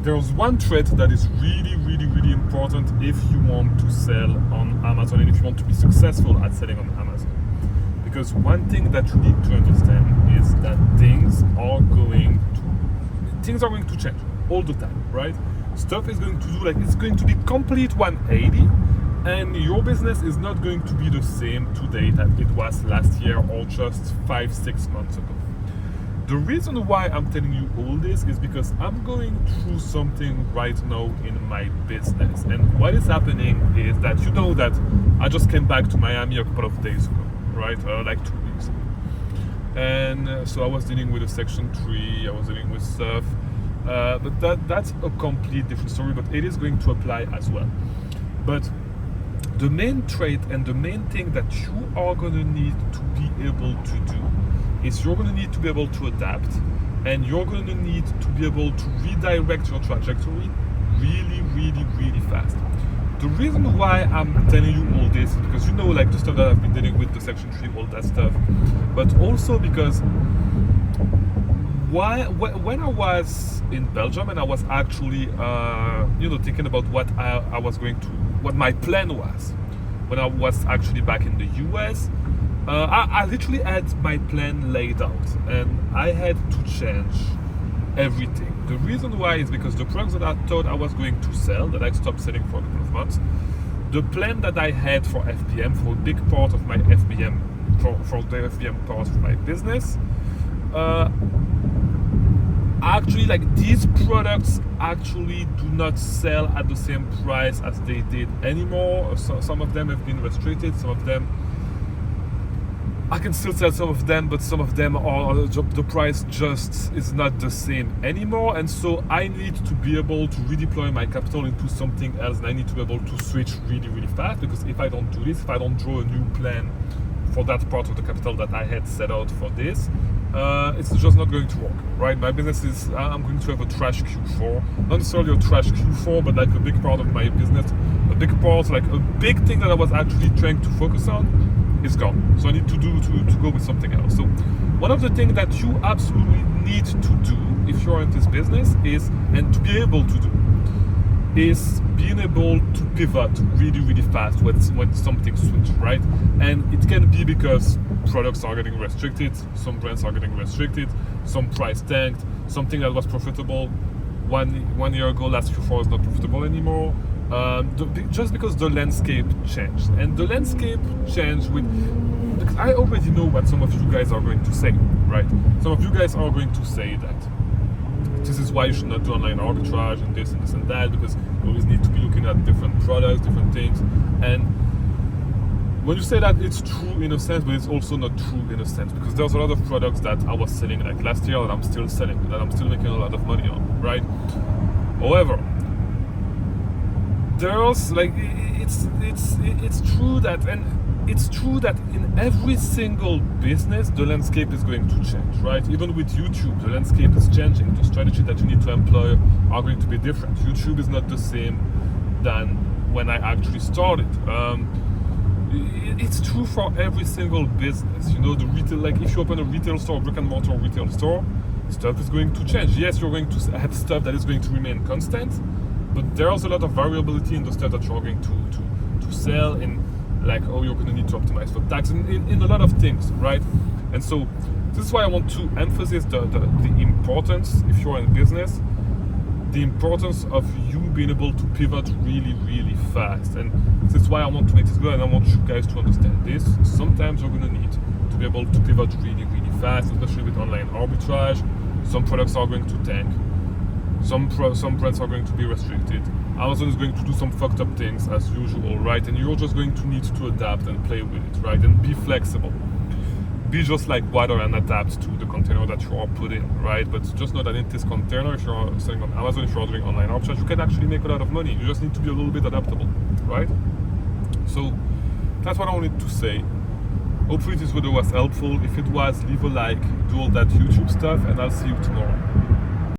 there's one trait that is really, really, really important if you want to sell on Amazon and if you want to be successful at selling on Amazon. Because one thing that you need to understand is that things are going to change all the time, right? Stuff is going to do it's going to be complete 180, and your business is not going to be the same today that it was last year or just 5-6 months ago. The reason why I'm telling you all this is because I'm going through something right now in my business, and what is happening is that that I just came back to Miami a couple of days ago, right? Like 2 weeks ago. And so I was dealing with a Section 3, I was dealing with stuff, but that's a complete different story, but it is going to apply as well. But the main trait and the main thing that you are going to need to be able to do is you're going to need to be able to adapt, and you're going to need to be able to redirect your trajectory really, really, really fast. The reason why I'm telling you all this is because like the stuff that I've been dealing with, the Section 3, all that stuff, but also because when I was in Belgium and I was actually thinking about what my plan was when I was actually back in the US, I literally had my plan laid out and I had to change everything. The reason why is because the products that I thought I was going to sell, that I stopped selling for a couple of months, the plan that I had for FBM, for a big part of my FBM, for the FBM part of my business, actually, these products actually do not sell at the same price as they did anymore. So, some of them have been restricted, some of them I can still sell some of them, but some of them the price just is not the same anymore, and so I need to be able to redeploy my capital into something else, and I need to be able to switch really, really fast, because if I don't do this, if I don't draw a new plan for that part of the capital that I had set out for this, it's just not going to work, right? My business is, I'm going to have a trash Q4, not necessarily a trash Q4, but a big part of my business, a big big thing that I was actually trying to focus on is gone. So I need to go with something else. So one of the things that you absolutely need to do if you're in this business is, and to be able to do, is being able to pivot really, really fast when something switches, right? And it can be because products are getting restricted, some brands are getting restricted, some price tanked, something that was profitable one year ago, last Q4 is not profitable anymore. Just because the landscape changed, and the landscape changed because I already know what some of you guys are going to say, right? Some of you guys are going to say that this is why you should not do online arbitrage and this and that, because you always need to be looking at different products, different things. And when you say that, it's true in a sense, but it's also not true in a sense, because there's a lot of products that I was selling last year that I'm still selling, that I'm still making a lot of money on, right? However, there's it's true that, and it's true that in every single business the landscape is going to change, right? Even with YouTube, the landscape is changing. The strategy that you need to employ are going to be different. YouTube is not the same than when I actually started. It's true for every single business. The retail, if you open a retail store, brick and mortar retail store, stuff is going to change. Yes, you're going to have stuff that is going to remain constant, but there's a lot of variability in the stuff that you're going to sell, in you're going to need to optimize for tax, in a lot of things, right? And so this is why I want to emphasize the importance, if you're in business, the importance of you being able to pivot really, really fast. And this is why I want to make this good, and I want you guys to understand this. Sometimes you're going to need to be able to pivot really, really fast, especially with online arbitrage. Some products are going to tank. Some brands are going to be restricted. Amazon is going to do some fucked up things as usual, right? And you're just going to need to adapt and play with it, right? And be flexible. Be just like water and adapt to the container that you are put in, right? But just know that in this container, if you're selling on Amazon, if you're doing online arbitrage, you can actually make a lot of money. You just need to be a little bit adaptable, right? So that's what I wanted to say. Hopefully this video was helpful. If it was, leave a like, do all that YouTube stuff, and I'll see you tomorrow.